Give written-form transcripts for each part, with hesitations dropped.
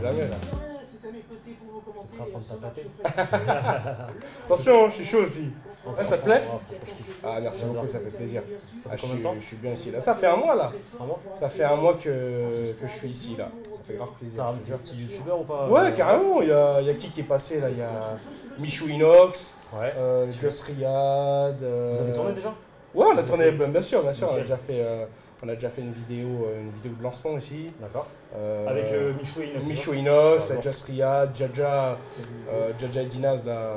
jamais là. Attention, je suis chaud aussi. Ah, ça te plaît? Je kiffe. Ah, merci beaucoup, ça fait plaisir. Ça fait combien de temps? Je suis bien ici là. Ça fait un mois là. Un mois? Ça fait un mois que je suis ici là. Ça fait grave plaisir. T'as un petit youtubeur ou pas? Ouais, carrément. Il y a qui est passé là? Il y a Michou Inox, Ouais. Just Riyad. Vous avez tourné déjà? Ouais, on a tourné, bien sûr. On a Nickel. déjà fait une vidéo de lancement aussi. D'accord. Avec Michou et Inox. Michou Inox, bon. Just Riyad, Jaja et Dinaz, là,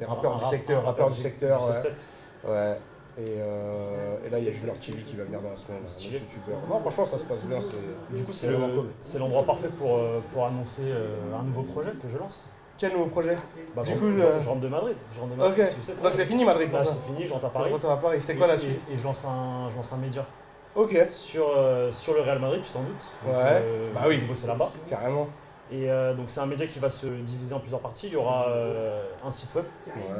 les rappeurs du secteur. Rappeurs du secteur, ouais. 7-7. Ouais. Et là, il y a Junior TV qui va venir dans la semaine, notre youtubeur. Non, franchement, ça se passe bien. Du coup, vraiment cool. c'est l'endroit parfait pour annoncer un nouveau projet que je lance. Quel nouveau projet? Bah, du je, coup, je rentre de Madrid. Ok. Tu sais, Donc c'est fini Madrid pour là, toi? c'est fini, je rentre à Paris. Retour à Paris. C'est quoi la suite? Et je lance un média. Ok. Sur le Real Madrid, tu t'en doutes. Donc, Ouais. Bah oui. J'ai bossé là-bas. Carrément. Et donc c'est un média qui va se diviser en plusieurs parties. Il y aura un site web,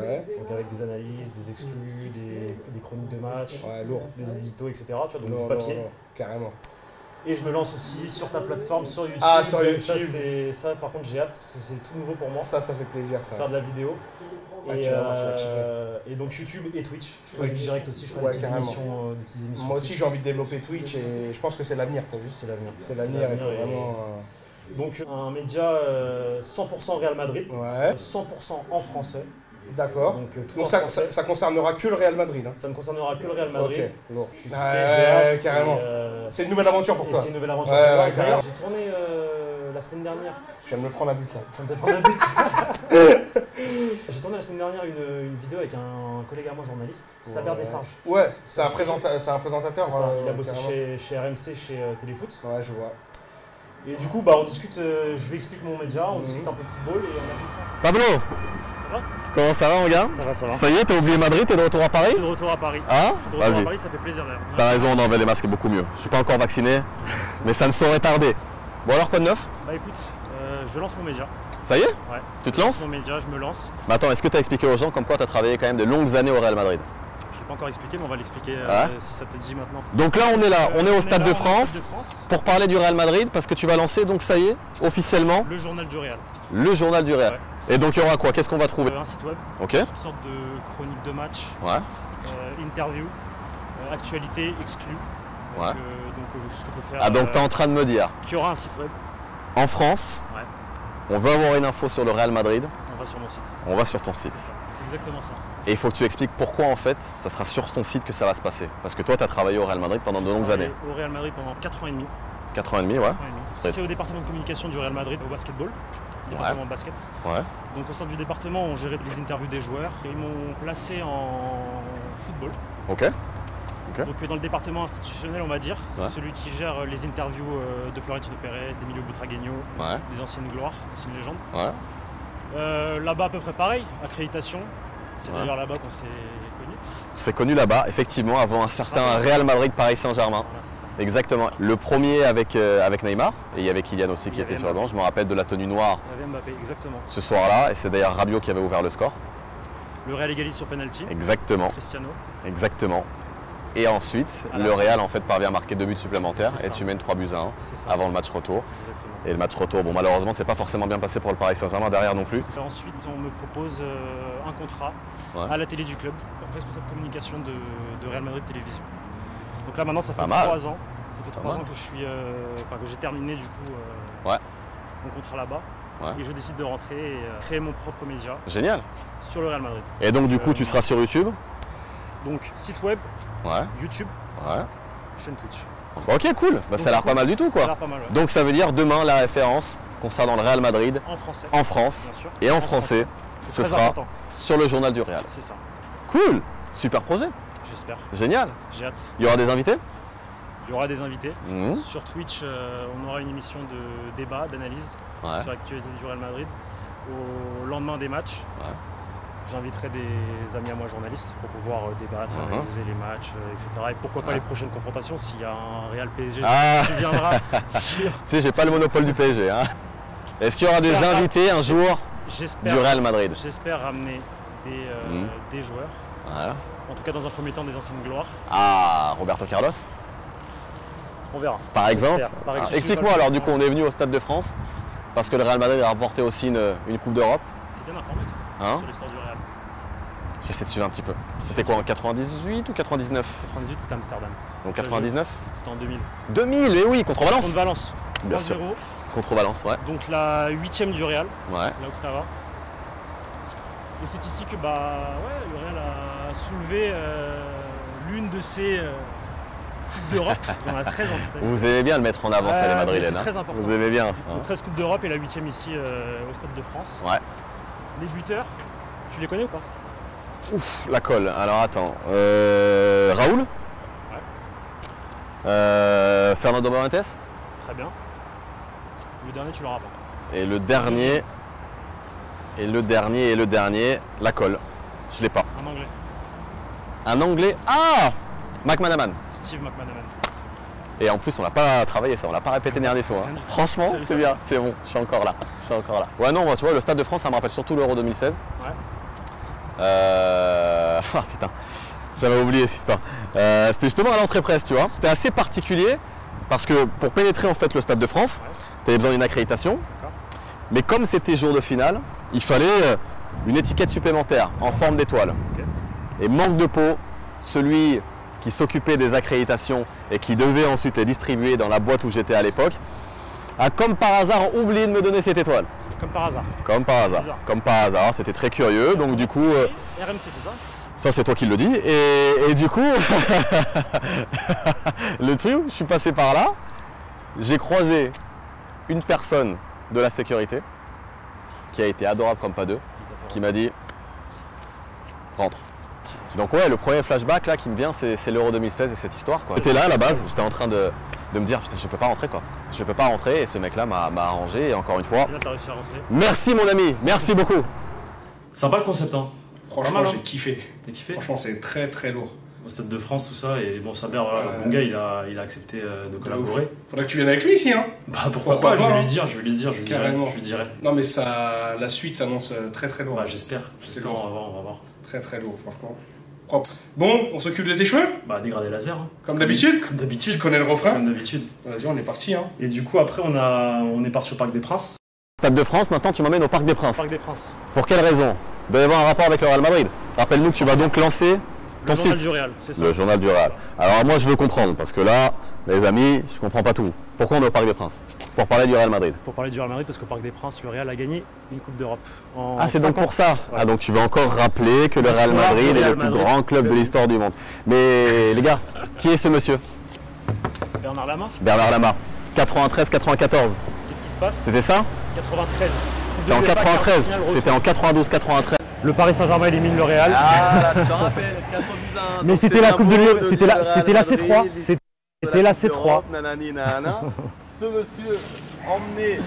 Ouais. donc avec des analyses, des exclus, des chroniques de match, Ouais, lourd. des éditos, etc. Tu vois, donc Lourd, du papier. lourd. Carrément. Et je me lance aussi sur ta plateforme, sur YouTube. Ah, sur YouTube. Ça, par contre, j'ai hâte parce que c'est tout nouveau pour moi. Ça fait plaisir ça. Faire de la vidéo. Ah, tu vas voir, tu vas kiffer. Et donc YouTube et Twitch. Je ferai Ouais, du direct aussi, je ferai ouais, des petites carrément. émissions. Moi aussi j'ai envie de développer Twitch et je pense que c'est l'avenir, t'as vu? C'est l'avenir. C'est l'avenir, il faut vraiment. Donc un média 100% Real Madrid, Ouais, 100% en français. d'accord. Donc, tout en Donc ça français. concernera que le Real Madrid. Hein. Ça ne concernera que le Real Madrid. Ok, lourd. Je suis Ouais, j'ai hâte, carrément. et, C'est une nouvelle aventure pour et toi. c'est une nouvelle aventure. Ouais, pour moi. ouais, D'ailleurs, carrément. j'ai tourné la semaine dernière. Je viens de me prendre un but là. Ça me fait prendre un but. J'ai tourné la semaine dernière une vidéo avec un collègue à moi journaliste, Saber Desfarges. Ouais, c'est un présentateur. C'est ça, il a bossé carrément. chez RMC, chez Téléfoot. Ouais, je vois. Et du coup, bah, on discute, je lui explique mon média, on discute un peu football et on a Pablo, Ça va? comment ça va mon gars? Ça va, ça va. Ça y est, t'as oublié Madrid, t'es de retour à Je Paris? suis de retour à Paris. Hein? Je suis de retour à Vas-y. Paris, ça fait plaisir d'ailleurs. T'as raison, on enlève les masques, c'est beaucoup mieux. Je suis pas encore vacciné, mais ça ne saurait tarder. Bon alors, quoi de neuf? Bah écoute, je lance mon média. Ça y est? Ouais. Tu te Je lance lances? mon média, je me lance. Mais attends, est-ce que t'as expliqué aux gens comme quoi t'as travaillé quand même de longues années au Real Madrid? Je l'ai pas encore expliqué, mais on va l'expliquer Ouais. si ça te dit maintenant. Donc là, on est là, on est au Stade là, de on est au France Stade de France, pour parler du Real Madrid parce que tu vas lancer, donc ça y est, officiellement, le journal du Real. le journal du Real. Ouais. Et donc il y aura quoi? Qu'est-ce qu'on va trouver? Un site web, Ok? une sorte de chronique de match, Ouais. interview, actualité exclue. Ouais. Ce qu'on peut faire. Ah donc t'es en train de me dire, qu'il y aura un site web. en France, Ouais. on veut avoir une info sur le Real Madrid, On va sur mon site. on va sur ton site. C'est ça. C'est exactement ça. Et il faut que tu expliques pourquoi en fait, ça sera sur ton site que ça va se passer. Parce que toi, tu as travaillé au Real Madrid pendant de longues années. Au Real Madrid pendant 4 ans et demi. 4 ans et demi, ouais. C'est au département de communication du Real Madrid au basketball. Département de basket. Ouais. Donc au sein du département, on gérait les interviews des joueurs. Et ils m'ont placé en football. Ok. Donc dans le département institutionnel, on va dire, Ouais. celui qui gère les interviews de Florentino Pérez, d'Emilio Butragueño, Ouais. des anciennes gloires, anciennes légendes. Ouais. Là-bas à peu près pareil, accréditation. C'est Ouais. d'ailleurs là-bas qu'on s'est connus. C'est connu là-bas, effectivement, avant un certain Real Madrid Paris Saint-Germain. Voilà, c'est ça. Exactement. Le premier avec Neymar, et il y avait Kylian aussi qui Il y était avait sur le banc. Je me rappelle de la tenue noire Il y avait Mbappé, exactement. ce soir-là, et c'est d'ailleurs Rabiot qui avait ouvert le score. Le Real égalise sur penalty. Exactement. Cristiano. Exactement. Et ensuite, le Real en fait parvient à marquer 2 buts supplémentaires C'est et ça. tu mènes 3 buts à 1 C'est ça. avant le match retour. Exactement. Et le match retour, bon malheureusement c'est pas forcément bien passé pour le Paris Saint-Germain derrière non plus. Ensuite, on me propose un contrat Ouais. à la télé du club, comme responsable communication de Real Madrid Télévision. Donc là maintenant, ça fait Pas mal. 3 ans. Ça fait 3 mal. ans que je suis, que j'ai terminé du coup Ouais. mon contrat là-bas. Ouais. Et je décide de rentrer et créer mon propre média Génial. sur le Real Madrid. Et donc du coup tu seras sur YouTube? Donc site web, Ouais. YouTube, Ouais. chaîne Twitch. Ok cool, bah, Donc, ça a l'air du coup, pas mal du tout Ça a quoi. l'air pas mal, ouais. Donc ça veut dire demain la référence concernant le Real Madrid En français. en France Bien sûr. et en En français, C'est ce très sera important. sur le journal du Real. C'est ça. Cool, super projet, J'espère. génial. J'ai hâte. Il y aura des invités? Il y aura des invités. Mhm. Sur Twitch, on aura une émission de débat, d'analyse Ouais. sur l'actualité du Real Madrid. Au lendemain des matchs, Ouais. j'inviterai des amis à moi journalistes pour pouvoir débattre, Mhm. analyser les matchs, etc. Et pourquoi pas Ouais. les prochaines confrontations s'il y a un Real PSG Ah. qui viendra sur. Tu sais, j'ai pas le monopole du PSG. Hein. Est-ce qu'il y aura des invités un jour du J'espère, Real Madrid? j'espère ramener des joueurs. Voilà. En tout cas, dans un premier temps, des anciennes gloires. Ah, Roberto Carlos, On verra. par exemple. J'espère. Par exemple, Explique-moi alors, du coup, on est venu au Stade de France. parce que le Real Madrid a remporté aussi une Coupe d'Europe. T'es bien informé Hein? sur l'histoire du Real. J'essaie de suivre un petit peu. C'était quoi, en 98 ou 99? 98, c'était Amsterdam. Donc 99? C'était en 2000. 2000, et oui, contre Valence. Contre Valence. Bien sûr. 3-0. Contre Valence, ouais. Donc la 8ème du Real, Ouais. la Octava. Et c'est ici que le Real a soulevé l'une de ses Coupes d'Europe. Il y en a 13 en tout. Vous aimez bien le mettre en avant, ça, les Madrilènes. C'est très important. Vous aimez bien ça. Donc 13 Coupes d'Europe et la 8ème ici au Stade de France. Ouais. Les buteurs, tu les connais ou pas? Ouf, la colle. Alors attends. Raoul. Ouais. Fernando Morientes. Très bien. Le dernier, tu l'auras pas. Et le dernier, la colle. Je l'ai pas. Un anglais. Un anglais. Ah, McManaman. Steve McManaman. Et en plus, on l'a pas travaillé ça, on l'a pas répété dernier tour. Hein. Franchement, c'est bien, c'est bon, je suis encore là. Ouais, non, tu vois, le Stade de France, ça me rappelle surtout l'Euro 2016. Ouais. Ah putain, j'avais oublié cette histoire. C'était justement à l'entrée presse, tu vois. C'était assez particulier parce que pour pénétrer en fait le Stade de France, tu avais besoin d'une accréditation. Mais comme c'était jour de finale, il fallait une étiquette supplémentaire en forme d'étoile. Et manque de peau, celui qui s'occupait des accréditations et qui devait ensuite les distribuer dans la boîte où j'étais à l'époque, a comme par hasard oublié de me donner cette étoile. Comme par hasard. Comme par hasard. Comme par hasard, c'était très curieux, donc du coup... RMC, c'est ça? Ça, c'est toi qui le dis. Et du coup, le truc, je suis passé par là, j'ai croisé une personne de la sécurité qui a été adorable comme pas deux, qui m'a dit « rentre ». Donc ouais, le premier flashback là qui me vient, c'est l'Euro 2016 et cette histoire. J'étais là à la base, j'étais en train de me dire putain, je peux pas rentrer quoi. Je peux pas rentrer et ce mec là m'a arrangé et encore une fois. Là, t'as réussi à rentrer. Merci mon ami, merci beaucoup. Sympa le concept hein. Franchement, mal, j'ai kiffé. T'as kiffé? Franchement, c'est très très lourd. Au Stade de France, tout ça, et bon, Saber, voilà, le bon gars, il a accepté de collaborer. Faudrait que tu viennes avec lui ici, hein. Bah pourquoi pas, je vais lui dire, je lui dirai. Non mais ça, la suite s'annonce très très lourd. Bah j'espère, on va voir. Très très lourd, franchement. Propre. Bon, on s'occupe de tes cheveux? Bah dégradé laser. Hein. Comme d'habitude? Comme d'habitude. Tu connais le refrain? Comme d'habitude. Vas-y, on est parti, hein. Et du coup, après, on est parti au Parc des Princes. Stade de France, maintenant tu m'emmènes au Parc des Princes. Parc des Princes. Pour quelle raison? Il doit y avoir un rapport avec le Real Madrid. Rappelle-nous que tu vas donc lancer ton site. Le journal du Real, c'est ça. Le journal du Real. Alors moi je veux comprendre, parce que là, les amis, je comprends pas tout. Pourquoi on est au Parc des Princes? Pour parler du Real Madrid. Pour parler du Real Madrid, parce qu'au Parc des Princes, le Real a gagné une Coupe d'Europe. Ah, c'est donc pour ça. Ouais. Ah, donc tu veux encore rappeler que le Real Madrid est le plus grand club de l'histoire du monde. Mais les gars, qui est ce monsieur? Bernard Lama. Bernard Lama. 93-94. Qu'est-ce qui se passe? C'était ça? 93. C'était en 93. C'était en 92-93. Le Paris Saint-Germain élimine le Real. Ah, tu te rappelles, 4-1. Mais c'était la Coupe de l'Europe, c'était la C3. C'était la C3. Nanani, nanana. Ce monsieur, emmené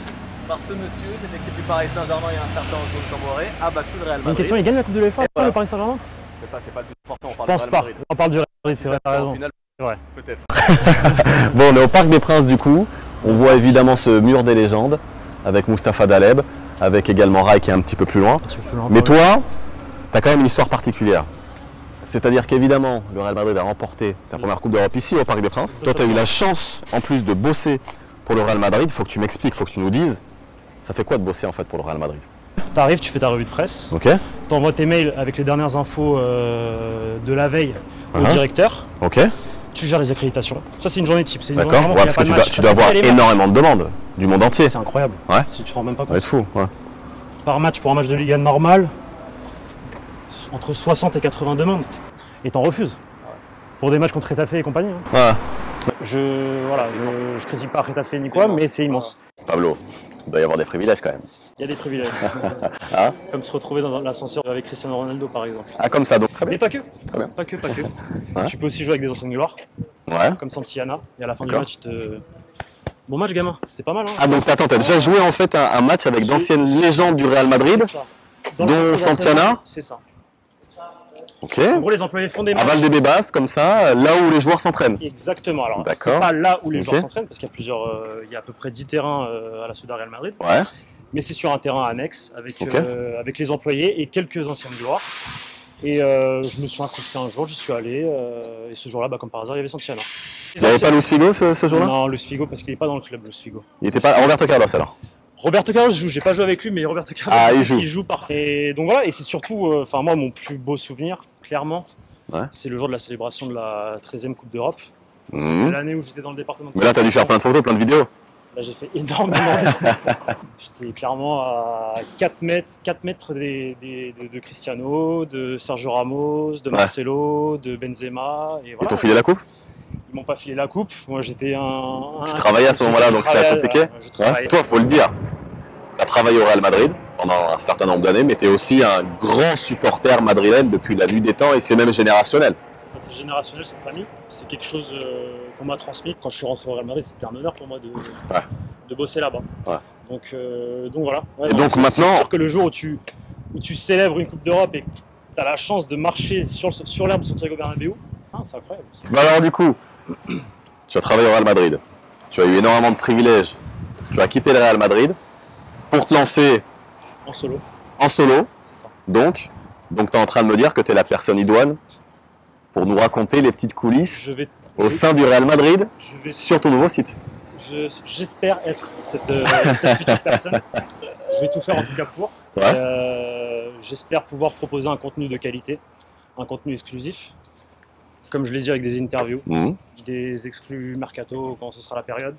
par ce monsieur, cette équipe du Paris Saint-Germain il y a un certain Antoine Camboré, a battu le Real Madrid. Une question, il gagne la Coupe de l'UEFA, le Paris Saint-Germain? C'est pas le plus important, Je pense pas. On parle du Real Madrid, c'est vrai, t'as raison. Ouais. Peut-être. Bon, on est au Parc des Princes du coup. On voit évidemment ce mur des légendes avec Mustapha Daleb, avec également Rai qui est un petit peu plus loin. Mais toi, tu as quand même une histoire particulière. C'est-à-dire qu'évidemment, le Real Madrid a remporté sa première Coupe d'Europe ici au Parc des Princes. Toi, tu as eu la chance, en plus de bosser pour le Real Madrid. Il faut que tu m'expliques, il faut que tu nous dises, ça fait quoi de bosser en fait pour le Real Madrid? T'arrives, tu fais ta revue de presse. Ok. T'envoies tes mails avec les dernières infos de la veille au directeur. Ok. Tu gères les accréditations. Ça, c'est une journée type. D'accord. Ouais, parce que tu dois avoir énormément de demandes du monde entier. C'est incroyable. Ouais. Si tu te rends même pas compte. Ça va être fou. Ouais. Par match, pour un match de Ligue 1 normal, entre 60 et 80 demandes. Et t'en refuses. Pour des matchs contre Retafe et compagnie. Hein. Ouais. Je critique pas Retafe ni quoi, mais c'est immense. Pablo, il doit y avoir des privilèges quand même. Il y a des privilèges. Hein? Comme se retrouver dans l'ascenseur avec Cristiano Ronaldo par exemple. Ah, comme ça donc. Très bien. Mais pas que. Très bien. Pas que. Ouais. Tu peux aussi jouer avec des anciennes gloires. Ouais. Comme Santillana. Et à la fin du match, bon match gamin, c'était pas mal. Hein. Ah donc attends, t'as déjà joué en fait un match avec d'anciennes légendes du Real Madrid, dont Santillana. C'est ça. Ok. En gros, les employés font des matchs. À Valdebebas, comme ça, là où les joueurs s'entraînent. Exactement. Alors, c'est d'accord. pas là où les joueurs s'entraînent, parce qu'il y a il y a à peu près 10 terrains à la Ciudad Real Madrid. Ouais. Mais c'est sur un terrain annexe avec les employés et quelques anciennes gloires. Et je me suis incrusté un jour, j'y suis allé, et ce jour-là, comme par hasard, il y avait Santillana. Il n'y avait pas Luis Figo ce jour-là? Non, Luis Figo, parce qu'il n'est pas dans le club, Luis Figo. Il n'était pas à Roberto Carlos alors? Roberto Carlos joue, j'ai pas joué avec lui, mais Roberto Carlos, Ah, il joue parfait. Et donc voilà, et c'est surtout, enfin moi, mon plus beau souvenir, clairement, c'est le jour de la célébration de la 13e Coupe d'Europe. C'était l'année où j'étais dans le département. Mais là, tu as dû faire plein de photos, plein de vidéos. Là, j'ai fait énormément de... J'étais clairement à 4 mètres de Cristiano, de Sergio Ramos, de Marcelo, de Benzema. Et voilà. Ils t'ont filé la coupe? Ils m'ont pas filé la coupe. Moi, j'étais Tu travaillais à ce moment-là, donc c'était compliqué. Toi, faut le dire, tu as travaillé au Real Madrid pendant un certain nombre d'années, mais tu es aussi un grand supporter madrilène depuis la nuit des temps, et c'est même générationnel. C'est générationnel, cette famille. C'est quelque chose qu'on m'a transmis. Quand je suis rentré au Real Madrid, c'était un honneur pour moi de bosser là-bas. Donc voilà. Et donc maintenant... C'est sûr que le jour où tu célèbres une Coupe d'Europe et que tu as la chance de marcher sur l'herbe de Santiago Bernabéu, c'est incroyable. Bah alors du coup, tu as travaillé au Real Madrid, tu as eu énormément de privilèges, tu as quitté le Real Madrid pour te lancer en solo. C'est ça. Donc tu es en train de me dire que tu es la personne idoine pour nous raconter les petites coulisses au sein du Real Madrid sur ton nouveau site. J'espère être cette future personne. Je vais tout faire en tout cas pour. J'espère pouvoir proposer un contenu de qualité, un contenu exclusif. Comme je l'ai dit, avec des interviews, des exclus mercato quand ce sera la période.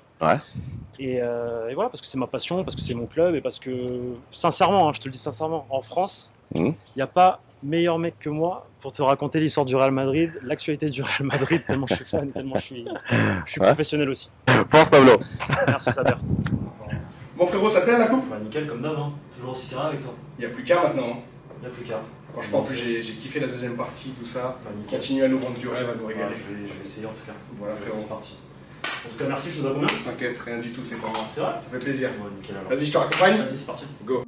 Et voilà, parce que c'est ma passion, parce que c'est mon club et parce que, sincèrement, je te le dis sincèrement, en France, il n'y a pas meilleur mec que moi pour te raconter l'histoire du Real Madrid, l'actualité du Real Madrid, tellement je suis fan, tellement je suis professionnel aussi. Force Pablo. Merci Saber. Bon frérot, ça te plaît la coupe? Nickel comme d'hab, toujours aussi carré avec toi. Il n'y a plus qu'un maintenant. Il n'y a plus qu'un. Franchement, en plus, j'ai kiffé la deuxième partie, tout ça. Continue à nous vendre du rêve, à nous régaler. Je vais essayer en tout cas. Voilà frérot. C'est parti. En tout cas, merci, je te dois combien? T'inquiète, rien du tout, c'est pour moi. C'est vrai? Ça fait plaisir. Nickel alors. Vas-y, je te raccompagne. Vas-y, c'est parti. Go.